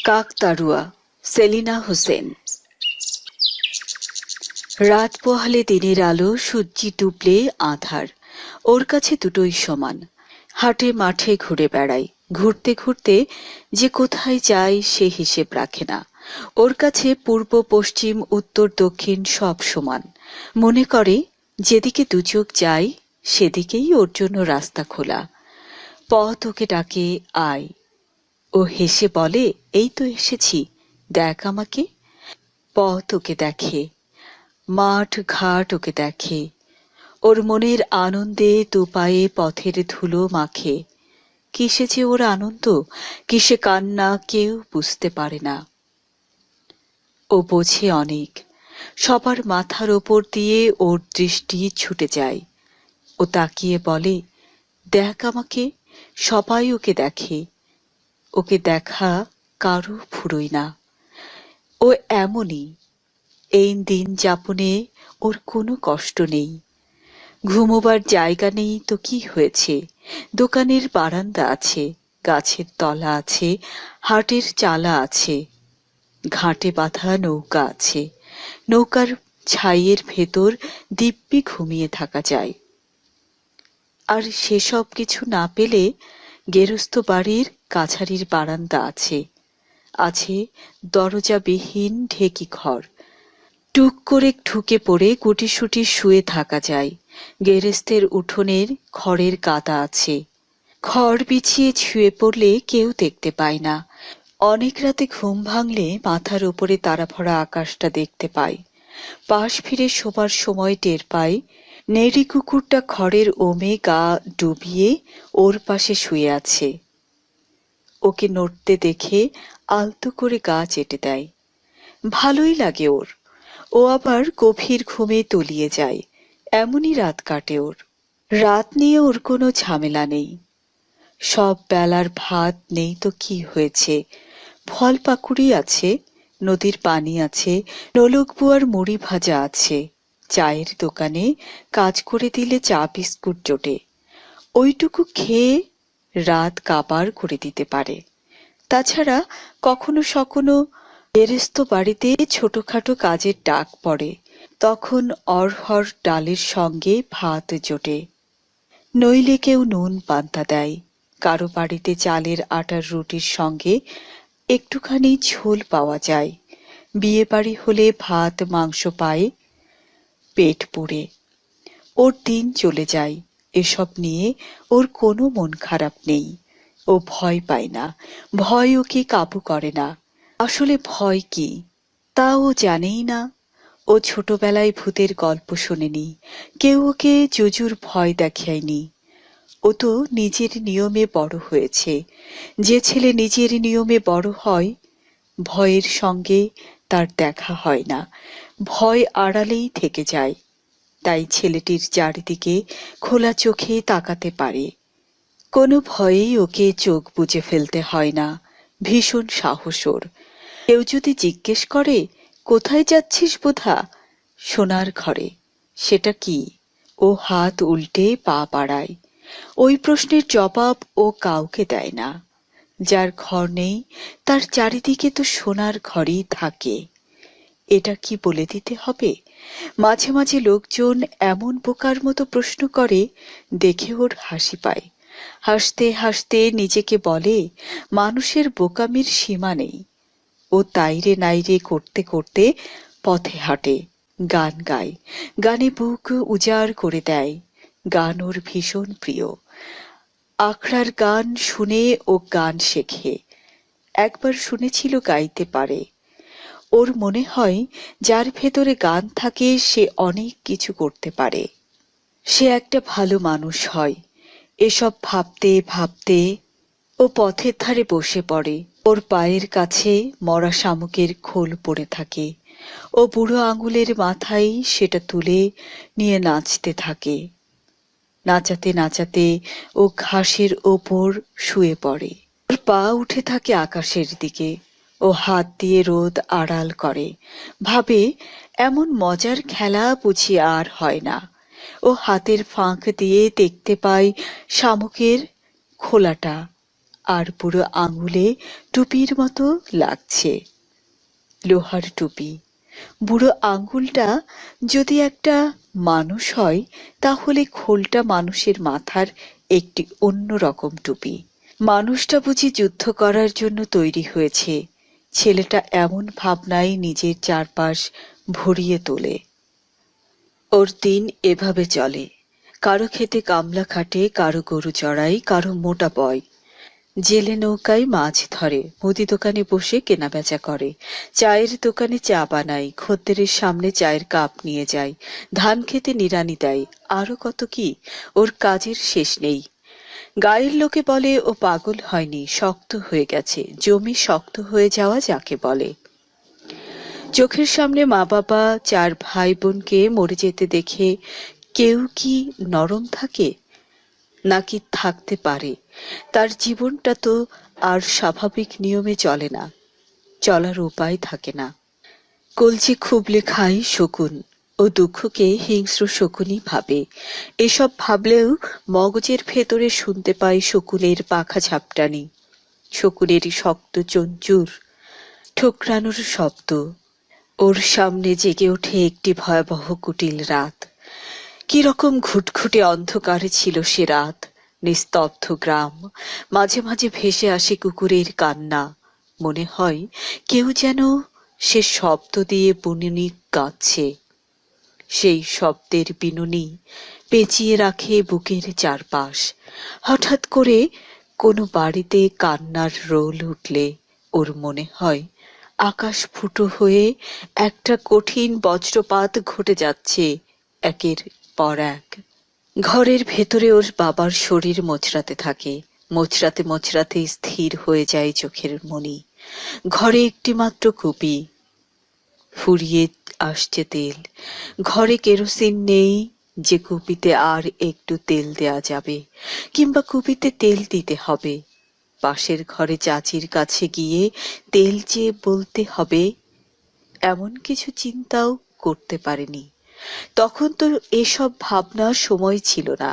কাকতাড়ুয়া সেলিনা হোসেন। রাত পোহালে দিনের আলো, সূর্যি ডুবলে আঁধার, ওর কাছে দুটোই সমান। হাটে মাঠে ঘুরে বেড়ায়, ঘুরতে ঘুরতে যে কোথায় যায় সে হিসেব রাখে না। ওর কাছে পূর্ব পশ্চিম উত্তর দক্ষিণ সব সমান। মনে করে যেদিকে দুচোখ যায় সেদিকেই ওর জন্য রাস্তা খোলা। পথ ওকে ডাকে, আয়। ও হেসে বলে, এই তো এসেছি, দেখ আমাকে। পথ ওকে দেখে, মাঠ ঘাট ওকে দেখে, ওর মনের আনন্দে দু পায়ে পথের ধুলো মাখে। কিসে যে ওর আনন্দ, কিসে কান্না, কেউ বুঝতে পারে না। ও বোঝে অনেক, সবার মাথার ওপর দিয়ে ওর দৃষ্টি ছুটে যায়। ও তাকিয়ে বলে, দেখ আমাকে। সবাই ওকে দেখে, ওকে দেখা কারো ফুরোয় না। ও এমনই, এই দিন যাপনে ওর কোনো কষ্ট নেই। ঘুমোবার জায়গা নেই তো কি হয়েছে, দোকানের বারান্দা আছে, গাছের তলা আছে, হাটের চালা আছে, ঘাটে বাঁধা নৌকা আছে। নৌকার ছাইয়ের ভেতর দিব্যি ঘুমিয়ে থাকা যায়। আর সেসব কিছু না পেলে গেরস্ত বাড়ির কাছারির বারান্দা আছে, আছে দরজাবিহীন ঢেকি ঘর। টুক করে ঢুকে পড়ে গুটিসুটি শুয়ে থাকা যায়। গেরেস্তের উঠোনের খড়ের গাদা আছে, খড় বিছিয়ে শুয়ে পড়লে কেউ দেখতে পায় না। অনেক রাতে ঘুম ভাঙলে মাথার উপরে তারাভরা আকাশটা দেখতে পায়। পাশ ফিরে শোবার সময় টের পায় নেড়ি কুকুরটা খড়ের ওমে গা ডুবিয়ে ওর পাশে শুয়ে আছে। ওকে নড়তে দেখে আলতো করে গা চেটে দেয়। ভালোই লাগে ওর। ও আবার গভীর ঘুমে তলিয়ে যায়। এমনই রাত কাটে ওর। রাত নিয়ে ওর কোনো ঝামেলা নেই। সব বেলার ভাত নেই তো কি হয়েছে, ফল পাকুড়ি আছে, নদীর পানি আছে, নোলক বুয়ার মুড়ি ভাজা আছে, চায়ের দোকানে কাজ করে দিলে চা বিস্কুট জোটে। ওইটুকু খেয়ে রাত কাবার করে দিতে পারে। তাছাড়া কখনো সখনো গেরেস্ত বাড়িতে ছোটখাটো কাজের ডাক পড়ে, তখন অড়হর ডালের সঙ্গে ভাত জোটে। নইলে কেউ নুন পান্তা দেয়। কারো বাড়িতে চালের আটার রুটির সঙ্গে একটুখানি ঝোল পাওয়া যায়। বিয়ে বাড়ি হলে ভাত মাংস পায় পেট পুড়ে। ওর দিন চলে যায়, এসব নিয়ে ওর কোনো মন খারাপ নেই। ও ভয় পায় না, ভয় ওকে কাবু করে না। আসলে ভয় কি তা ও জানেই না। ও ছোটবেলায় ভূতের গল্প শোনেনি, কেউ ওকে জুজুর ভয় দেখায়নি। ও তো নিজের নিয়মে বড় হয়েছে। যে ছেলে নিজের নিয়মে বড় হয়, ভয়ের সঙ্গে তার দেখা হয় না, ভয় আড়ালেই থেকে যায়। তাই ছেলেটির চারিদিকে খোলা চোখে তাকাতে পারে। কোনো ভয়েই ওকে চোখ বুজে ফেলতে হয় না। ভীষণ সাহস ওর। কেউ যদি জিজ্ঞেস করে, কোথায় যাচ্ছিস বোধা? সোনার ঘরে। সেটা কি? ও হাত উল্টে পা বাড়ায়। ওই প্রশ্নের জবাব ও কাউকে দেয় না। যার ঘর নেই তার চারিদিকে তো সোনার ঘরই থাকে। এটা কি বলে দিতে হবে? মাঝে মাঝে লোকজন এমন বোকার মতো প্রশ্ন করে, দেখে ওর হাসি পায়। হাসতে হাসতে নিজেকে বলে, মানুষের বোকামির সীমা নেই। ও তাইরে নাইরে করতে করতে পথে হাঁটে, গান গায়, গানে বুক উজাড় করে দেয়। গান ওর ভীষণ প্রিয়। আখড়ার গান শুনে ও গান শেখে। একবার শুনেছিল গাইতে পারে। ওর মনে হয় যার ভেতরে গান থাকে সে অনেক কিছু করতে পারে, সে একটা ভালো মানুষ হয়। এসব ভাবতে ভাবতে ও পথের ধারে বসে পড়ে। ওর পায়ের কাছে মরা শামুকের খোল পড়ে থাকে। ও বুড়ো আঙুলের মাথায় সেটা তুলে নিয়ে নাচতে থাকে। নাচাতে নাচাতে ও ঘাসের ওপর শুয়ে পড়ে। ওর পা উঠে থাকে আকাশের দিকে। ও হাত দিয়ে রোদ আড়াল করে, ভাবে এমন মজার খেলা বুঝি আর হয় না। ও হাতের ফাঁক দিয়ে দেখতে পায় শামুকের খোলাটা, আর পুরো আঙুলে টুপির মতো লাগছে। লোহার টুপি। বুড়ো আঙ্গুলটা যদি একটা মানুষ হয়, তাহলে খোলটা মানুষের মাথার একটি অন্য রকম টুপি। মানুষটা বুঝি যুদ্ধ করার জন্য তৈরি হয়েছে। ছেলেটা এমন ভাবনায় নিজের চারপাশ ভরিয়ে তোলে। ওর দিন এভাবে চলে। কারো ক্ষেতে কামলা খাটে, কারো গরু চড়াই, কারো মোটা বয়। জেলে নৌকায় মাছ ধরে, মুদি দোকানে বসে কেনাবেচা করে, চায়ের দোকানে চা বানায়, খদ্দেরের সামনে চায়ের কাপ নিয়ে যায়, ধান খেতে নিড়ানি দেয়, আরো কত কি। ওর কাজের শেষ নেই। গায়ের লোকে বলে ও পাগল হয়নি, শক্ত হয়ে গেছে। জমি শক্ত হয়ে যাওয়া যাকে বলে। চোখের সামনে মা বাবা, চার ভাই বোনকে মরে যেতে দেখে কেউ কি নরম থাকে? নাকি থাকতে পারে? তার জীবনটা তো আর স্বাভাবিক নিয়মে চলে না, চলার উপায় থাকে না। কলজি খুবলে খায় শকুন, ও দুঃখকে হিংস্র শকুনই ভাবে। এসব ভাবলেও মগজের ভেতরে শুনতে পায় শকুনের পাখা ঝাপটানি, শকুনের শক্ত চঞ্চুর ঠোকরানোর শব্দ। ওর সামনে জেগে ওঠে একটি ভয়াবহ কুটিল রাত। কিরকম ঘুটঘুটে অন্ধকারে ছিল সে রাত। নিস্তব্ধ গ্রাম, মাঝে মাঝে ভেসে আসে কুকুরের কান্না। মনে হয় কেউ যেন সে শব্দ দিয়ে বুননি কাঁদছে। সেই শব্দের বিনুনি পেঁচিয়ে রাখে বুকের চারপাশ। হঠাৎ করে কোনো বাড়িতে কান্নার রোল উঠলে ওর মনে হয় আকাশ ফুটো হয়ে একটা কঠিন বজ্রপাত ঘটে যাচ্ছে একের পর এক। ঘরের ভেতরে ওর বাবার শরীর মোচড়াতে থাকে, মোচড়াতে মোচড়াতে স্থির হয়ে যায় চোখের মণি। ঘরে একটি মাত্র কুপি, ফুরিয়ে আসছে তেল। ঘরে কেরোসিন নেই যে কুপিতে আর একটু তেল দেয়া যাবে, কিংবা কুপিতে তেল দিতে হবে। পাশের ঘরে চাচির কাছে গিয়ে তেল চেয়ে বলতে হবে, এমন কিছু চিন্তাও করতে পারেনি। তখন তো এসব ভাবনার সময় ছিল না।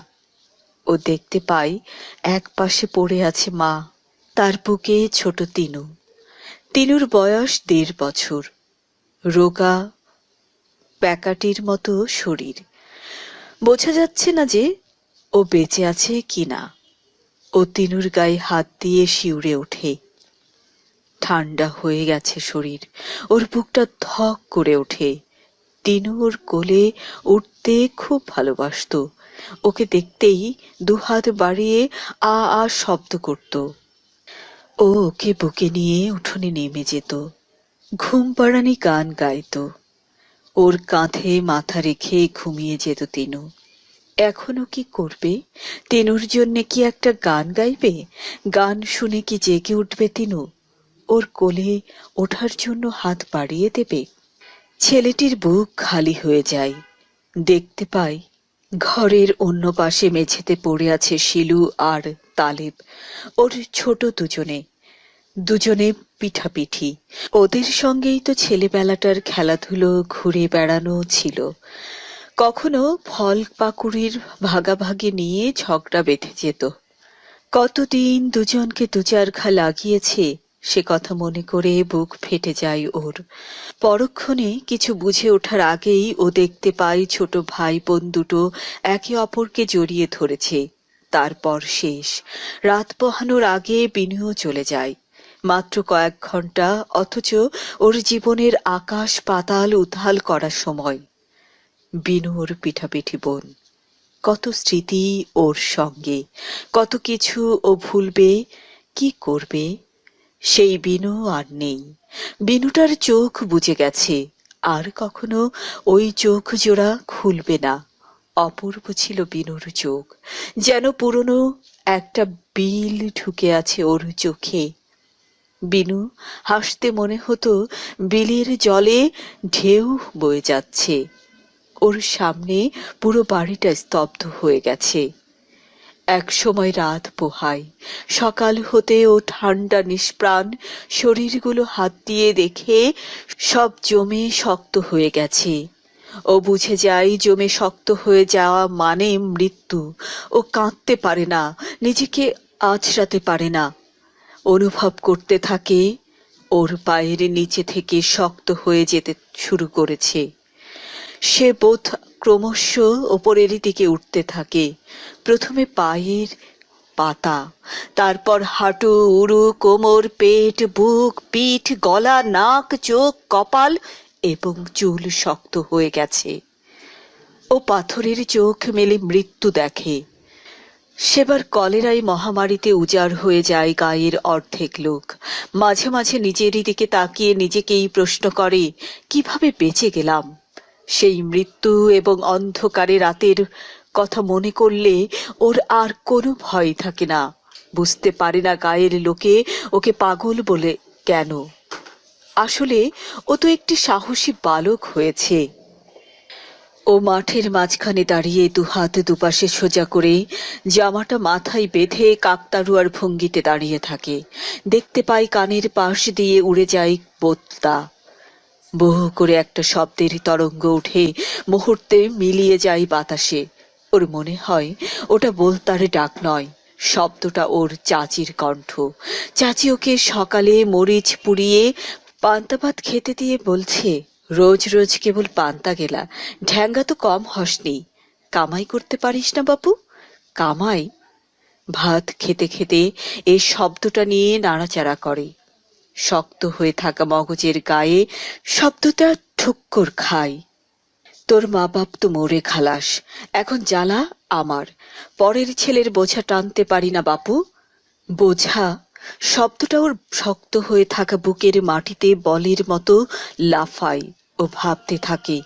ও দেখতে পাই এক পাশে পড়ে আছে মা, তার বুকে ছোট তিনু। তিনুর বয়স ১.৫ বছর, রোগা প্যাকাটির মতো শরীর। বোঝা যাচ্ছে না যে ও বেঁচে আছে কিনা। ও তিনুর গায়ে হাত দিয়ে শিউরে ওঠে। ঠান্ডা হয়ে গেছে শরীর, ওর বুকটা ধক করে ওঠে। তিনু ওর কোলে উঠতে খুব ভালোবাসতো। ওকে দেখতেই দুহাত বাড়িয়ে আ আ শব্দ করত। ও ওকে বুকে নিয়ে উঠোনে নেমে যেত, ঘুম পাড়ানি গান গাইতো। ওর কাঁধে মাথা রেখে ঘুমিয়ে যেত তিনু। এখনো কি করবে? তিনুর জন্য কি একটা গান গাইবে? গান শুনে কি জেগে উঠবে তিনু? ওর কোলে ওঠার জন্য হাত বাড়িয়ে দেবে? ছেলেটির বুক খালি হয়ে যায়। দেখতে পাই ঘরের অন্য পাশে মেঝেতে পড়ে আছে শিলু আর তালেব, ওর ছোট দুজনে, দুজনে পিঠাপিঠি। ওদের সঙ্গেই তো ছেলেবেলাটার খেলাধুলো, ঘুরে বেড়ানো ছিল। কখনো ফল পাকুড়ির ভাগাভাগি নিয়ে ঝগড়া বেঁধে যেত। কতদিন দুজনকে দু চার ঘা লাগিয়েছে সে কথা মনে করে বুক ফেটে যায় ওর। পরক্ষণে কিছু বুঝে ওঠার আগেই ও দেখতে পায় ছোট ভাই বোন দুটো একে অপরকে জড়িয়ে ধরেছে। তারপর শেষ। রাত পোহানোর আগে বিনুও চলে যায়। মাত্র কয়েক ঘন্টা, অথচ ওর জীবনের আকাশ পাতাল উথাল করার সময়। বিনু ওর পিঠাপিঠি বোন। কত স্মৃতি ওর সঙ্গে, কত কিছু ও ভুলবে, কি করবে। সেই বিনু আর নেই। বিনুটার চোখ বুজে গেছে, আর কখনো ওই চোখ জোড়া খুলবে না। অপূর্ব ছিল বিনুর চোখ, যেন পুরনো একটা বিল ঢুকে আছে ওর চোখে। বিনু হাসতে মনে হতো বিলের জলে ঢেউ বয়ে যাচ্ছে। ওর সামনে পুরো বাড়িটা স্তব্ধ হয়ে গেছে। এক সময় রাত পোহায়, সকাল হতে ও ঠান্ডা নিষ্প্রাণ শরীরগুলো হাত দিয়ে দেখে সব জমে শক্ত হয়ে গেছে। ও বুঝে যায় জমে শক্ত হয়ে যাওয়া মানে মৃত্যু। ও কাঁদতে পারে না, নিজেকে আঁচড়াতে পারে না। অনুভব করতে থাকে ওর পায়ের নিচে থেকে শক্ত হয়ে যেতে শুরু করেছে। সে বোধ ক্রমশ ওপরের দিকে উঠতে থাকে। প্রথমে পায়ের পাতা, তারপর হাঁটু, উরু, কোমর, পেট, বুক, পিঠ, গলা, নাক, চোখ, কপাল এবং চুল শক্ত হয়ে গেছে। ও পাথরের চোখ মেলে মৃত্যু দেখে। সেবার কলেরায় মহামারীতে উজাড় হয়ে যায় গায়ের অর্ধেক লোক। মাঝে মাঝে নিজেরই দিকে তাকিয়ে নিজেকেই প্রশ্ন করে, কিভাবে বেঁচে গেলাম? সেই মৃত্যু এবং অন্ধকারে রাতের কথা মনে করলে ওর আর কোনো ভয় থাকে না। বুঝতে পারে না গায়ের লোকে ওকে পাগল বলে কেন। আসলে ও তো একটি সাহসী বালক হয়েছে। ও মাঠের মাঝখানে দাঁড়িয়ে দুহাত দুপাশে সোজা করে জামাটা মাথায় বেঁধে কাকতাড়ুয়ার ভঙ্গিতে দাঁড়িয়ে থাকে। দেখতে পাই কানের পাশ দিয়ে উড়ে যায় বোতটা। বহু করে একটা শব্দের তরঙ্গ উঠে মুহূর্তে মিলিয়ে যায় বাতাসে। ওর মনে হয় ওটা বোলতার ডাক নয়, শব্দটা ওর চাচির কণ্ঠ। চাচি ওকে সকালে মরিচ পুড়িয়ে পান্তা ভাত খেতে দিয়ে বলছে, রোজ রোজ কেবল পান্তা গেলা, ঢ্যাঙ্গা তো কম হসনি। কামাই করতে পারিস না বাপু? কামাই? ভাত খেতে খেতে এই শব্দটা নিয়ে নাড়াচাড়া করে। শক্ত হয়ে থাকা মগজের গায়ে শব্দটা ঠুক্কর খায়। তোর মা বাপ তো মরে খালাস, এখন জ্বালা আমার। পরের ছেলের বোঝা টানতে পারি না বাপু। বোঝা শব্দটা ওর শক্ত হয়ে থাকা বুকের মাটিতে বলের মতো লাফায়। ও ভাবতে থাকে,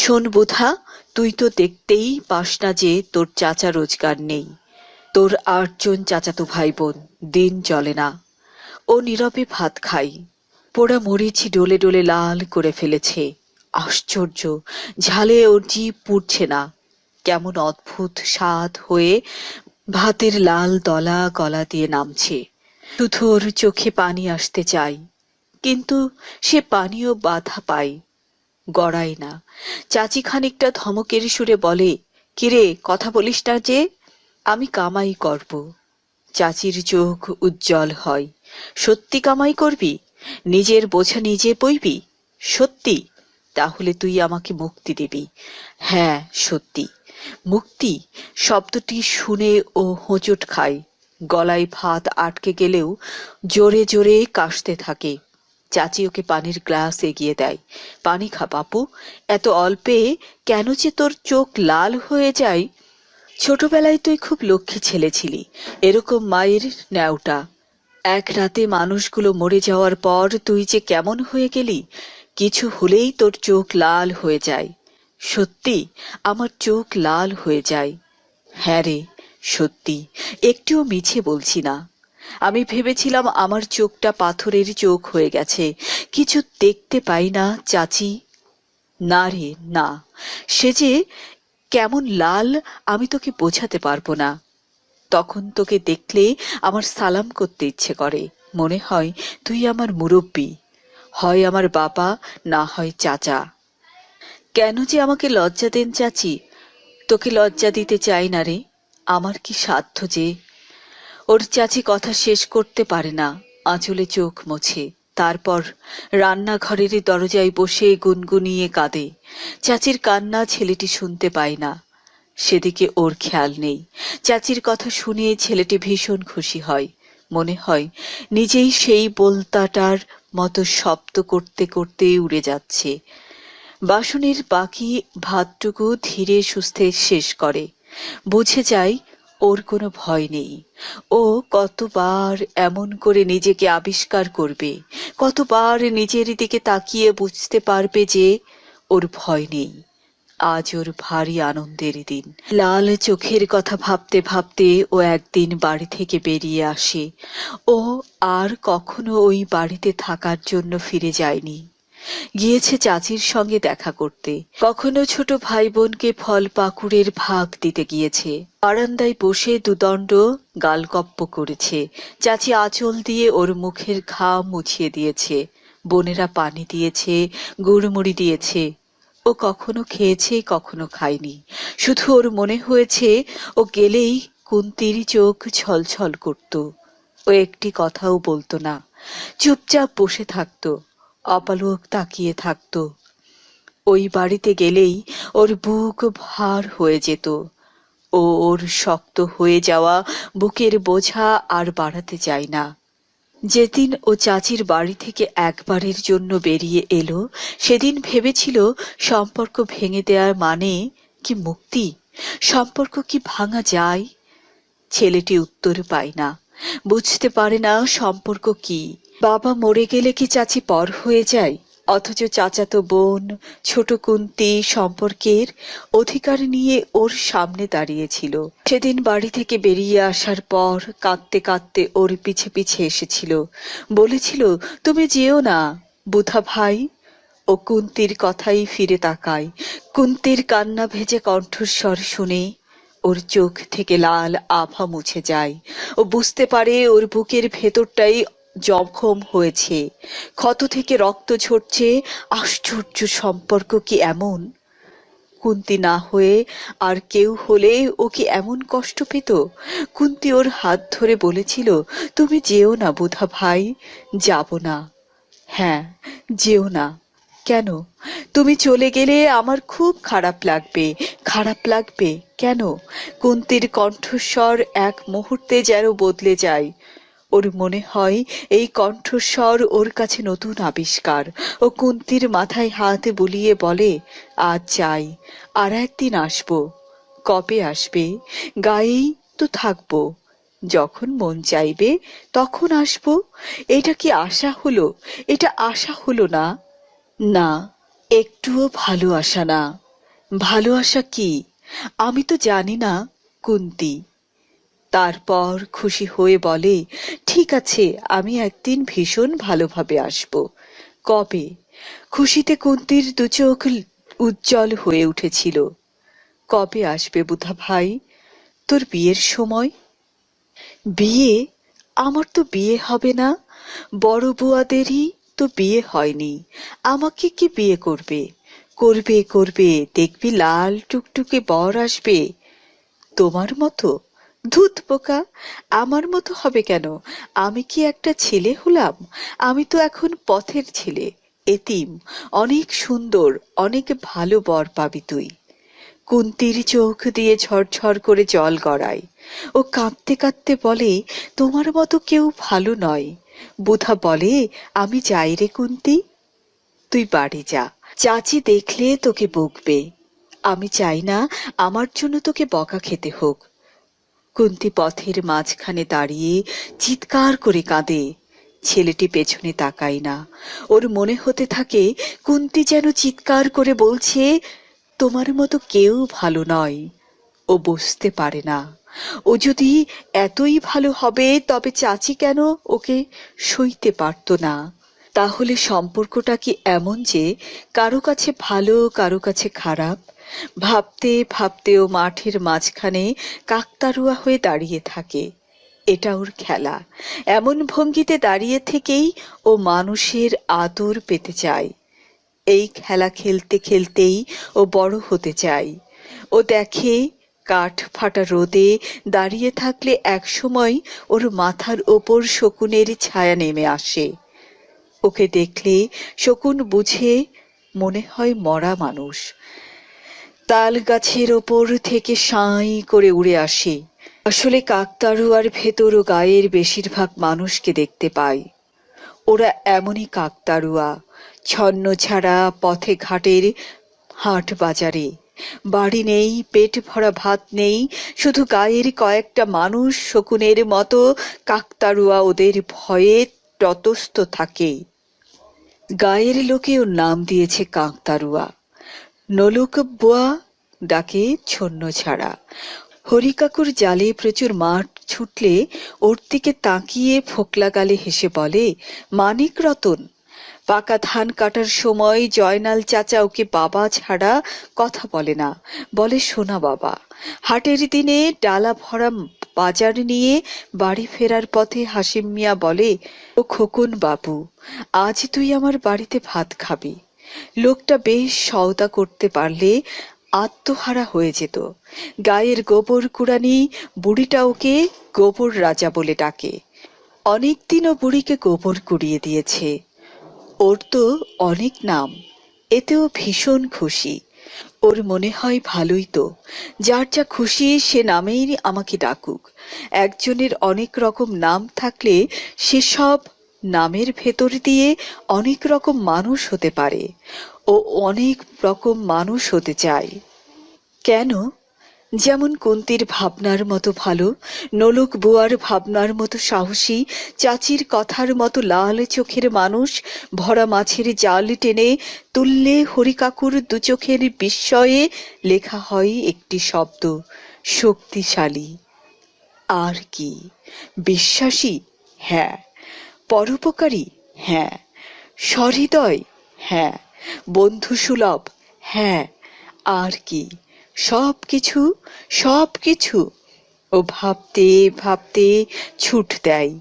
শোন বোধা, তুই তো দেখতেই পাস না যে তোর চাচা রোজগার নেই। তোর 8 জন চাচাতো ভাই বোন, দিন চলে না। ও নীরবে ভাত খাই। পোড়া মরিচ ডলে ডলে লাল করে ফেলেছে। আশ্চর্য, ঝালে ওর জিভ পুড়ছে না। কেমন অদ্ভুত স্বাদ হয়ে ভাতের লাল দলা গলা দিয়ে নামছে। শুধু ওর চোখে পানি আসতে চায়, কিন্তু সে পানিও বাধা পায়, গড়ায় না। চাচি খানিকটা ধমকের সুরে বলে, কিরে কথা বলিস না যে? আমি কামাই করব। চাচির চোখ উজ্জ্বল হয়। সত্যি কামাই করবি? নিজের বোঝা নিজে বইবি? সত্যি? তাহলে তুই আমাকে মুক্তি দিবি। হ্যাঁ সত্যি। মুক্তি শব্দটি শুনে ও হোঁচট খায়। গলায় ভাত আটকে গেলেও জোরে জোরে কাশতে থাকে। চাচি ওকে পানির গ্লাস এগিয়ে দেয়। পানি খা বাপু, এত অল্পে কেন যে তোর চোখ লাল হয়ে যায়। ছোটবেলায় তুই খুব লক্ষ্মী ছেলে ছিলি, এরকম মায়ের ন্যাওটা। এক রাতে মানুষগুলো মরে যাওয়ার পর তুই যে কেমন হয়ে গেলি, কিছু হলেই তোর চোখ লাল হয়ে যায়। সত্যি আমার চোখ লাল হয়ে যায়। হ্যাঁ রে সত্যি, একটুও মিছে বলছি না। আমি ভেবেছিলাম আমার চোখটা পাথরের চোখ হয়ে গেছে, কিছু দেখতে পাই না চাচি। না রে না, সে যে কেমন লাল আমি তোকে বোঝাতে পারবো না। তখন তোকে দেখলে আমার সালাম করতে ইচ্ছে করে। মনে হয় তুই আমার মুরব্বি, হয় আমার বাবা, না হয় চাচা। কেন যে আমাকে লজ্জা দেন চাচি? তোকে লজ্জা দিতে চাই না রে, আমার কি সাধ্য যে। ওর চাচি কথা শেষ করতে পারে না, আঁচলে চোখ মোছে। তারপর রান্নাঘরের দরজায় বসে গুনগুনিয়ে কাঁদে। চাচির কান্না ছেলেটি শুনতে পায় না, সেদিকে ওর খেয়াল নেই। চাচির কথা শুনে ছেলেটি ভীষণ খুশি হয়। মনে হয় নিজেই সেই বোলতাটার মতো শব্দ করতে করতে উড়ে যাচ্ছে। বাসনের বাকি ভাতটুকু ধীরে সুস্থে শেষ করে। বুঝে যায় ওর কোনো ভয় নেই। ও কতবার এমন করে নিজেকে আবিষ্কার করবে, কতবার নিজের দিকে তাকিয়ে বুঝতে পারবে যে ওর ভয় নেই। আজ ওর ভারী আনন্দের দিন। লাল চোখের কথা ভাবতে ভাবতে ও একদিন বাড়ি থেকে বেরিয়ে আসে। ও আর কখনো ওই বাড়িতে থাকার জন্য ফিরে যায়নি। গিয়েছে চাচির সঙ্গে দেখা করতে, কখনো ছোট ভাই বোনকে ফল পাকুড়ের ভাগ দিতে গিয়েছে। বারান্দায় বসে দুদণ্ড গালগপ্প করেছে। চাচি আঁচল দিয়ে ওর মুখের ঘাম মুছিয়ে দিয়েছে। বোনেরা পানি দিয়েছে, গুড়মুড়ি দিয়েছে। ও কখনো খেয়েছে, কখনো খায়নি। শুধু ওর মনে হয়েছে ও গেলেই কুন্তির চোখ ছলছল করত। ও একটি কথাও বলতো না, চুপচাপ বসে থাকতো, অপলক তাকিয়ে থাকতো। ওই বাড়িতে গেলেই ওর বুক ভার হয়ে যেত। ও ওর শক্ত হয়ে যাওয়া বুকের বোঝা আর বাড়াতে চায় না। যেদিন ও চাচির বাড়ি থেকে একবারের জন্য বেরিয়ে এলো, সেদিন ভেবেছিল সম্পর্ক ভেঙে দেওয়ার মানে কি মুক্তি, সম্পর্ক কি ভাঙা যায়? ছেলেটি উত্তর পায় না, বুঝতে পারে না সম্পর্ক কি। বাবা মরে গেলে কি চাচি পর হয়ে যায়? অথচ চাচাতো বোন ছোট কুন্তি সম্পর্কের অধিকার নিয়ে ওর সামনে দাঁড়িয়েছিল। সেদিন বাড়ি থেকে বেরিয়ে আসার পর কাঁদতে কাঁদতে ওর পিছে পিছে এসেছিল, বলেছিল, তুমি যেও না বুধা ভাই। ও কুন্তির কথাই ফিরে তাকায়। কুন্তির কান্না ভেজে কণ্ঠস্বর শুনে ওর চোখ থেকে লাল আভা মুছে যায়। ও বুঝতে পারে ওর বুকের ভেতরটাই জখম হয়েছে, ক্ষত থেকে রক্ত ঝরছে। আশ্চর্য, সম্পর্ক কি এমন? কুন্তি না হয়ে আর কেউ হলে ও কি এমন কষ্ট পেত? কুন্তি ওর হাত ধরে বলেছিল, তুমি যেও না বুধা ভাই। যাব না। হ্যাঁ, যেও না। কেন? তুমি চলে গেলে আমার খুব খারাপ লাগবে। খারাপ লাগবে কেন? কুন্তির কণ্ঠস্বর এক মুহূর্তে যেন বদলে যায়। ওর মনে হয় এই কণ্ঠস্বর ওর কাছে নতুন আবিষ্কার। ও কুন্তির মাথায় হাত বুলিয়ে বলে, আজ যাই, আর একদিন আসবো। কবে আসবে? গায়েই তো থাকবো। যখন মন চাইবে তখন আসবো। এটা কি আশা হলো? এটা আশা হলো না। না, একটুও ভালোবাসা না। ভালোবাসা কি? আমি তো জানি না কুন্তি। তারপর খুশি হয়ে বলে, ঠিক আছে, আমি একদিন ভীষণ ভালোভাবে আসব। কবে? খুশিতে কুন্তির দু চোখ উজ্জ্বল হয়ে উঠেছিল। কবে আসবে বুধা ভাই? তোর বিয়ের সময়। বিয়ে? আমার তো বিয়ে হবে না। বড় বুয়াদেরই তো বিয়ে হয়নি, আমাকে কি বিয়ে করবে? করবে করবে, দেখবি লাল টুকটুকে বর আসবে তোমার মতো। ধুত বোকা, আমার মতো হবে কেন? আমি কি একটা ছেলে হলাম? আমি তো এখন পথের ছেলে, এতিম। অনেক সুন্দর, অনেক ভালো বর পাবি তুই। কুন্তির চোখ দিয়ে ঝরঝর করে জল গড়ায়। ও কাঁদতে কাঁদতে বলে, তোমার মতো কেউ ভালো নয়। বুধা বলে, আমি যাই রে কুন্তি। তুই বাড়ি যা, চাচি দেখলে তোকে বকবে। আমি চাই না আমার জন্য তোকে বকা খেতে হোক। কুন্তি পথের মাঝখানে দাঁড়িয়ে চিৎকার করে কাঁদে। ছেলেটি পেছনে তাকায় না। ওর মনে হতে থাকে কুন্তি যেন চিৎকার করে বলছে, তোমার মতো কেউ ভালো নয়। ও বুঝতে পারে না, ও যদি এতই ভালো হবে তবে চাচি কেন ওকে সইতে পারত না? তাহলে সম্পর্কটা কি এমন যে কারো কাছে ভালো, কারো কাছে খারাপ? ভাবতে ভাবতে ও মাঠের মাঝখানে কাকতাড়ুয়া হয়ে দাঁড়িয়ে থাকে। এটা ওর খেলা। এমন ভঙ্গিতে দাঁড়িয়ে থেকেই ও মানুষের আদর পেতে চায়। এই খেলা খেলতে খেলতেই ও বড় হতে চায়। ও দেখে কাঠ ফাটা রোদে দাঁড়িয়ে থাকলে একসময় ওর মাথার ওপর শকুনের ছায়া নেমে আসে। ওকে দেখলে শকুন বুঝে মনে হয় মরা মানুষ। তাল গাছের ওপর থেকে সাঁই করে উড়ে আসে। আসলে কাকতাড়ুয়ার ভেতর ও গায়ের বেশিরভাগ মানুষকে দেখতে পায়। ওরা এমনই কাকতাড়ুয়া, ছন্ন ছাড়া পথে ঘাটের হাট বাজারে। বাড়ি নেই, পেট ভরা ভাত নেই, শুধু গায়ের কয়েকটা মানুষ শকুনের মতো কাকতাড়ুয়া ওদের ভয়ে ততস্থ থাকে। গায়ের লোকে ওর নাম দিয়েছে কাকতাড়ুয়া। নলুক বুয়া ডাকে ছন্ন ছাড়া। হরিকাকুর জালে প্রচুর মাঠ ছুটলে ওর দিকে তাকিয়ে ফোকলা গালে হেসে বলে, মানিক রতন। পাকা ধান কাটার সময় জয়নাল চাচা ওকে বাবা ছাড়া কথা বলে না, বলে সোনা বাবা। হাটের দিনে ডালা ভরা বাজার নিয়ে বাড়ি ফেরার পথে হাসিম মিয়া বলে, ও খোকন বাবু, আজ তুই আমার বাড়িতে ভাত খাবি। লোকটা বেশ সওদা করতে পারলে আত্মহারা হয়ে যেত। গায়ের গোবর কুড়ানি বুড়িটা ওকে গোবর রাজা বলে ডাকে। অনেকদিন ও বুড়িকে গোবর কুড়িয়ে দিয়েছে। ওর তো অনেক নাম, এতেও ভীষণ খুশি। ওর মনে হয় ভালোই তো, যার যা খুশি সে নামেই আমাকে ডাকুক। একজনের অনেক রকম নাম থাকলে সে সব নামের ভেতর দিয়ে অনেক রকম মানুষ হতে পারে। ও অনেক রকম মানুষ হতে চায়। কেন? যেমন কুন্তির ভাবনার মতো ভালো, নোলক বুয়ার ভাবনার মতো সাহসী, চাচির কথার মতো লাল চোখের মানুষ, ভরা মাছের জাল টেনে তুললে হরিকাকুর দু চোখের বিস্ময়ে লেখা হয় একটি শব্দ, শক্তিশালী। আর কি? বিশ্বাসী? হ্যাঁ। পরোপকারী? হ্যাঁ। সহৃদয়? হ্যাঁ। বন্ধুসুলভ? হ্যাঁ। আর কি? সব কিছু, সব কিছু। ও ভাবতে ভাবতে ছুট দেয়,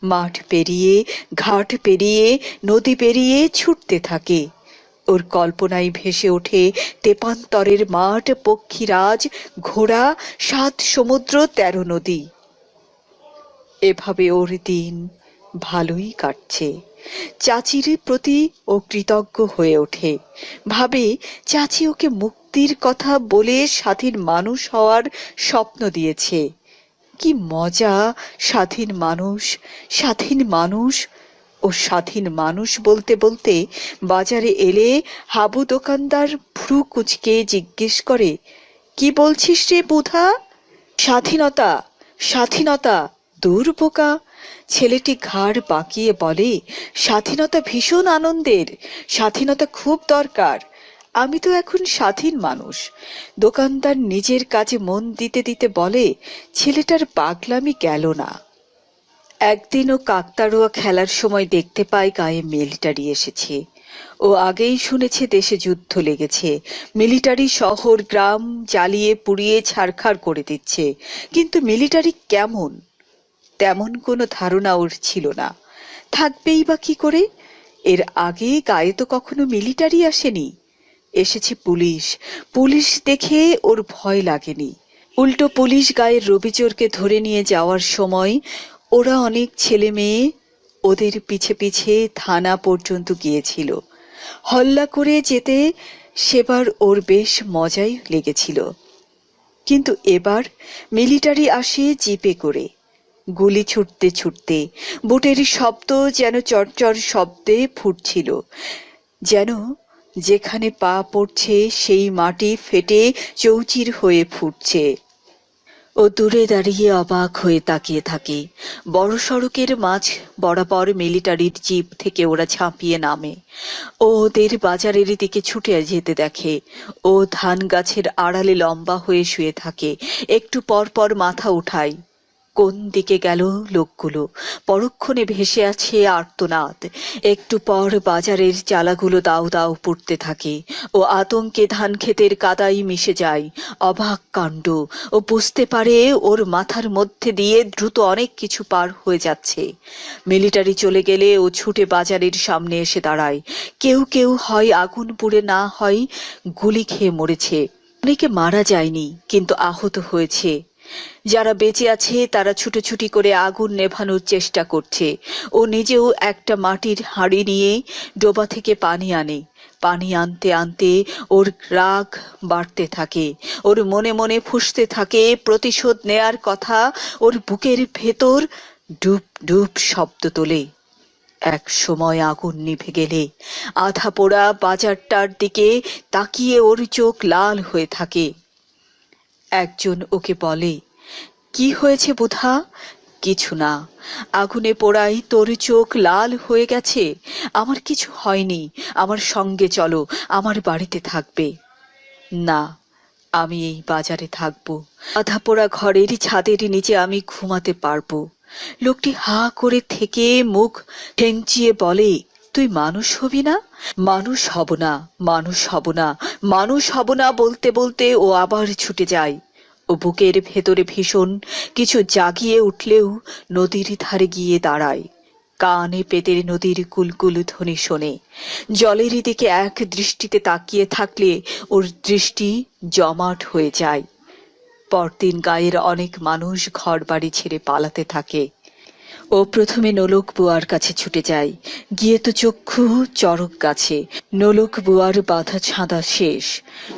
মাঠ পেরিয়ে, ঘাট পেরিয়ে, নদী পেরিয়ে ছুটতে থাকে। ওর কল্পনায় ভেসে ওঠে তেপান্তরের মাঠ, পক্ষীরাজ, ঘোড়া, 7 সমুদ্র, 13 নদী। এভাবে ওর দিন ভালোই কাটছে। চাচির প্রতি ও কৃতজ্ঞ হয়ে ওঠে, ভাবে চাচি ওকে মুক্তির কথা বলে স্বাধীন মানুষ হওয়ার স্বপ্ন দিয়েছে। কি মজা! স্বাধীন মানুষ, স্বাধীন মানুষ। ও স্বাধীন মানুষ বলতে বলতে বাজারে এলে হাবু দোকানদার ভ্রু কুঁচকে জিজ্ঞেস করে, কি বলছিস রে বুধা? স্বাধীনতা, স্বাধীনতা। দূর বোকা! ছেলেটি ঘাড় বাঁকিয়ে বলে, স্বাধীনতা ভীষণ আনন্দের, স্বাধীনতা খুব দরকার। আমি তো এখন স্বাধীন মানুষ। দোকানদার নিজের কাজে মন দিতে দিতে বলে, ছেলেটার পাগলামি গেল না। একদিন ও কাকতাড়ুয়া খেলার সময় দেখতে পায় গায়ে মিলিটারি এসেছে। ও আগেই শুনেছে দেশে যুদ্ধ লেগেছে, মিলিটারি শহর গ্রাম জ্বালিয়ে পুড়িয়ে ছারখার করে দিচ্ছে। কিন্তু মিলিটারি কেমন, তেমন কোনো ধারণা ওর ছিল না। থাকবেই বা কি করে? এর আগে গায়ে তো কখনো মিলিটারি আসেনি। এসেছে পুলিশ। পুলিশ দেখে ওর ভয় লাগেনি। উল্টো পুলিশ গায়ের রবিচোরকে ধরে নিয়ে যাওয়ার সময় ওরা অনেক ছেলে মেয়ে ওদের পিছে পিছে থানা পর্যন্ত গিয়েছিল। হল্লা করে যেতে সেবার ওর বেশ মজাই লেগেছিল। কিন্তু এবার মিলিটারি আসে জিপে করে, গুলি ছুটতে ছুটতে। বুটের শব্দ যেন চরচর শব্দে ফুটছিল, যেন যেখানে পা পড়ছে সেই মাটি ফেটে চৌচির হয়ে ফুটছে। ও দূরে দাঁড়িয়ে অবাক হয়ে তাকিয়ে থাকে। বড় সড়কের মাঝ বরাবর মিলিটারির জিপ থেকে ওরা ঝাঁপিয়ে নামে। ও ওদের বাজারের দিকে ছুটে যেতে দেখে। ও ধান গাছের আড়ালে লম্বা হয়ে শুয়ে থাকে, একটু পর পর মাথা উঠায়। কোন দিকে গেল লোকগুলো? পরক্ষণে ভেসে আছে আর্তনাদ। একটু পর বাজারের চালাগুলো দাউ দাউ পড়তে থাকে। ও আতঙ্কে ধান ক্ষেতের কাদায় মিশে যায়। অবাক কাণ্ড! ও বুঝতে পারে ওর মাথার মধ্যে দিয়ে দ্রুত অনেক কিছু পার হয়ে যাচ্ছে। মিলিটারি চলে গেলে ও ছুটে বাজারের সামনে এসে দাঁড়ায়। কেউ কেউ হয় আগুন পুড়ে, না হয় গুলি খেয়ে মরেছে। অনেকে মারা যায়নি, কিন্তু আহত হয়েছে। যারা বেঁচে আছে তারা ছুটোছুটি করে আগুন নেভানোর চেষ্টা করছে। ও নিজেও একটা মাটির হাঁড়ি নিয়ে ডোবা থেকে পানি আনে। পানি আনতে আনতে ওর রাগ বাড়তে থাকে। ওর মনে মনে ফুঁসতে থাকে প্রতিশোধ নেয়ার কথা। ওর বুকের ভেতর ডুব ডুব শব্দ তোলে। এক সময় আগুন নিভে গেলে আধা পোড়া বাজারটার দিকে তাকিয়ে ওর চোখ লাল হয়ে থাকে। একজন ওকে বলে, কি হয়েছে বুধা? কিছু না। আগুনে পোড়াই তোর চোখ লাল হয়ে গেছে। আমার কিছু হয়নি, আমার সঙ্গে চলো, আমার বাড়িতে থাকবে। না, আমি এই বাজারে থাকবো। আধা পোড়া ঘরের ছাদের নিচে আমি ঘুমাতে পারবো। লোকটি হা করে থেকে মুখ ঠেংচিয়ে বলে, তুই মানুষ হবি না? মানুষ হব না, মানুষ হব না, মানুষ হব না বলতে বলতে ও আবার ছুটে যায়। ও বুকের ভেতরে ভীষণ কিছু জাগিয়ে উঠলেও নদীর ধারে গিয়ে দাঁড়ায়। কানে পেতে নদীর কুলকুল ধ্বনি শোনে। জলের দিকে এক দৃষ্টিতে তাকিয়ে থাকলে ওর দৃষ্টি জমাট হয়ে যায়। পরদিন গায়ের অনেক মানুষ ঘর বাড়ি ছেড়ে পালাতে থাকে। ও প্রথমে নোলক বুয়ার কাছে ছুটে যায়, গিয়ে তো চক্ষু চড়ক গাছে। নোলক বুয়ার বাঁধা ছাঁদা শেষ।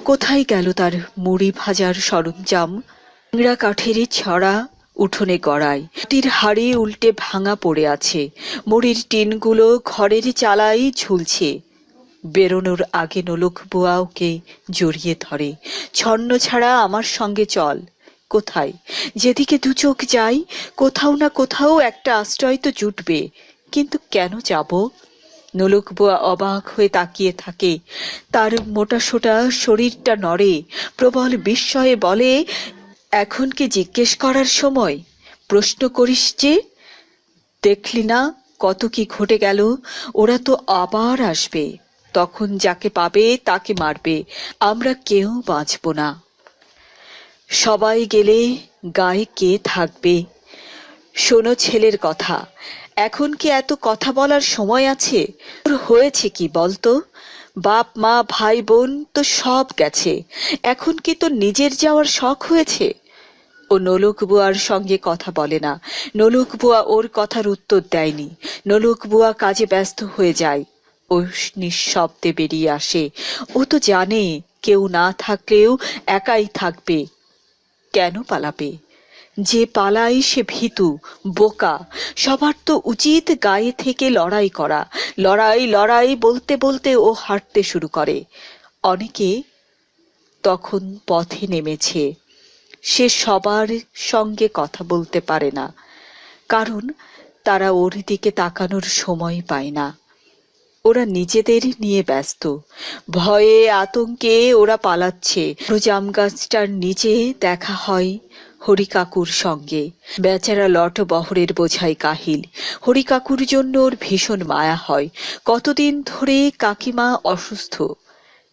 কোথায় গেল তার মুড়ি ভাজার সরঞ্জাম? চিংড়া কাঠের ছড়া উঠোনে গড়ায়, মাটির হাড়ি উল্টে ভাঙা পড়ে আছে, মুড়ির টিনগুলো ঘরের চালাই ঝুলছে। বেরোনোর আগে নোলক বুয়া ওকে জড়িয়ে ধরে। ছন্ন ছাড়া আমার সঙ্গে চল। কোথায়? যেদিকে দু চোখ যাই, কোথাও না কোথাও একটা আশ্রয় তো জুটবে, কিন্তু কেন যাব? নোলক বুয়া অবাক হয়ে তাকিয়ে থাকে। তার মোটাসোটা শরীরটা নড়ে, প্রবল বিস্ময়ে বলে, এখন কি জিজ্ঞেস করার সময়? প্রশ্ন করিস যে? দেখলি না কত কি ঘটে গেল? ওরা তো আবার আসবে, তখন যাকে পাবে তাকে মারবে, আমরা কেউ বাঁচব না। সবাই গেলে গায়ে কে থাকবে? শোনো ছেলের কথা, এখন কি এত কথা বলার সময় আছে? তোর হয়েছে কি বলতো? বাপ মা ভাই বোন তো সব গেছে, এখন কি তোর নিজের যাওয়ার শখ হয়েছে? ও নোলক বুয়ার সঙ্গে কথা বলে না। নোলক বুয়া ওর কথার উত্তর দেয়নি। নোলক বুয়া কাজে ব্যস্ত হয়ে যায়। ও নিঃশব্দে বেরিয়ে আসে। ও তো জানে কেউ না থাকলেও একাই থাকবে। কেন পালাবে? যে পালায় সে ভীতু, বোকা। সবার তো উচিত গায়ে থেকে লড়াই করা। লড়াই লড়াই বলতে বলতে ও হাঁটতে শুরু করে। অনেকে তখন পথে নেমেছে। সে সবার সঙ্গে কথা বলতে পারে না, কারণ তারা ওর দিকে তাকানোর সময় পায় না। ওরা নিজেদের নিয়ে ব্যস্ত। ভয়ে আতঙ্কে ওরা পালাচ্ছে। জাম গাছটার নিচে দেখা হয় হরি কাকুর সঙ্গে। বেচারা লট বহরের বোঝাই কাহিল। হরি কাকুর জন্য ওর ভীষণ মায়া হয়। কতদিন ধরে কাকিমা অসুস্থ,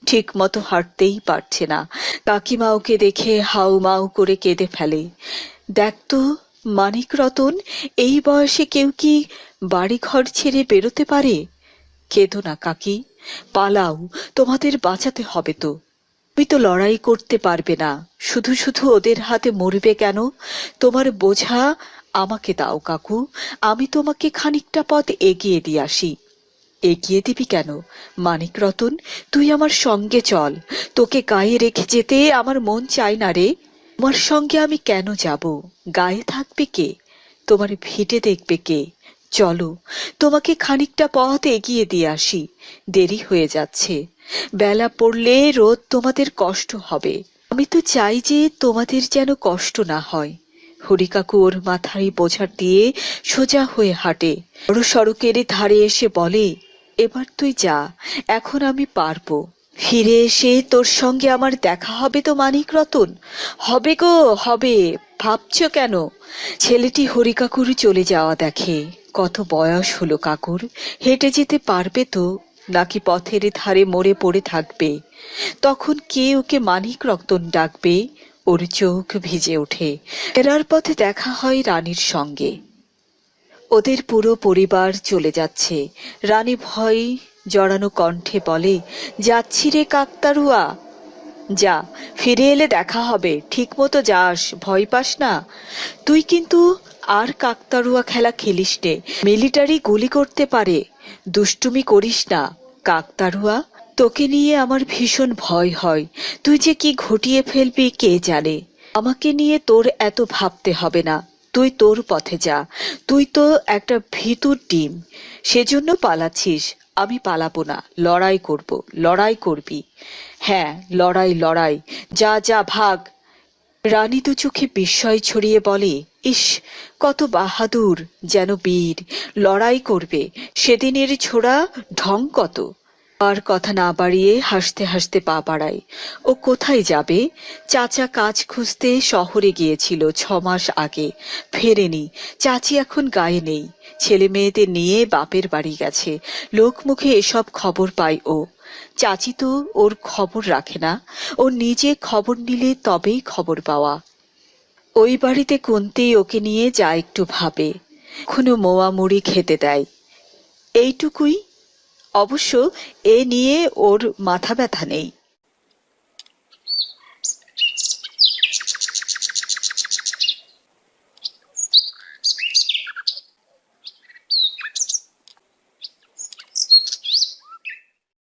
ঠিক মতো হাঁটতেই পারছে না। কাকিমা ওকে দেখে হাউ মাউ করে কেঁদে ফেলে। দেখ তো মানিক রতন, এই বয়সে কেউ কি বাড়ি ঘর ছেড়ে বেরোতে পারে? কেঁদো না কাকি, পালাও, তোমাদের বাঁচাতে হবে তো। তুমি তো লড়াই করতে পারবে না, শুধু শুধু ওদের হাতে মরবে কেন? তোমার বোঝা আমাকে দাও কাকু, আমি তোমাকে খানিকটা পথ এগিয়ে দিয়ে আসি। এগিয়ে দিবি কেন মানিক রতন? তুই আমার সঙ্গে চল। তোকে গায়ে রেখে যেতে আমার মন চায় না রে। তোমার সঙ্গে আমি কেন যাব? গায়ে থাকবে কে? তোমার ভিটে দেখবে কে? চলো, তোমাকে খানিকটা পথ এগিয়ে দিয়ে আসি। দেরি হয়ে যাচ্ছে, বেলা পড়লে রোদ তোমাদের কষ্ট হবে। আমি তো চাই যে তোমাদের যেন কষ্ট না হয়। হরিকাকু ওর মাথায় বোঝা দিয়ে সোজা হয়ে হাঁটে। বড় সড়কের ধারে এসে বলে, এবার তুই যা, এখন আমি পারবো। ফিরে এসে তোর সঙ্গে আমার দেখা হবে তো মানিক রতন? হবে গো, হবে। ভাবছো কেন? ছেলেটি হরিকাকুর চলে যাওয়া দেখে। কত বয়স হলো কাকুর? হেঁটে যেতে পারবে তো, নাকি পথের ধারে মরে পড়ে থাকবে? তখন কে ওকে মানিক রতন ডাকবে? ওর চোখ ভিজে ওঠে। ফেরার পথে দেখা হয় রানীর সঙ্গে। ওদের পুরো পরিবার চলে যাচ্ছে। রানী ভয় জড়ানো কণ্ঠে বলে, যাচ্ছি রে কাকতাড়ুয়া। যা, ফিরে এলে দেখা হবে, ঠিক মতো যাস, ভয় পাস না। তুই কিন্তু আর কাকতাড়ুয়া খেলা খেলিস নে, মিলিটারি গুলি করতে পারে। দুষ্টুমি করিস না কাকতাড়ুয়া। তোকে নিয়ে আমার ভীষণ ভয় হয়। তুই যে কি ঘটিয়ে ফেলবি কে জানে। আমাকে নিয়ে তোর এত ভাবতে হবে না, তুই তোর পথে যা। তুই তো একটা ভীতুর ডিম, সেজন্য পালাচ্ছিস। আমি পালাবো না, লড়াই করব। লড়াই করবি? হ্যাঁ, লড়াই লড়াই। যা যা ভাগ। রানী দু চোখে বিস্ময় ছড়িয়ে বলে, ইস, কত বাহাদুর, যেন বীর। লড়াই করবে? সেদিনের ছোড়া ঢং কত। আর কথা না বাড়িয়ে হাসতে হাসতে পা বাড়ায়। ও কোথায় যাবে? চাচা কাজ খুঁজতে শহরে গিয়েছিল 6 মাস আগে, ফেরেনি। চাচি এখন গায়ে নেই, ছেলে মেয়েদের নিয়ে বাপের বাড়ি গেছে। লোক মুখে এসব খবর পায় ও। চাচি তো ওর খবর রাখে না, ও নিজে খবর নিলে তবেই খবর পাওয়া। ওই বাড়িতে কোনতেই ওকে নিয়ে যা একটু ভাবে, এখনো মোয়া মুড়ি খেতে দেয়, এইটুকুই। অবশ্য এ নিয়ে ওর মাথা ব্যথা নেই।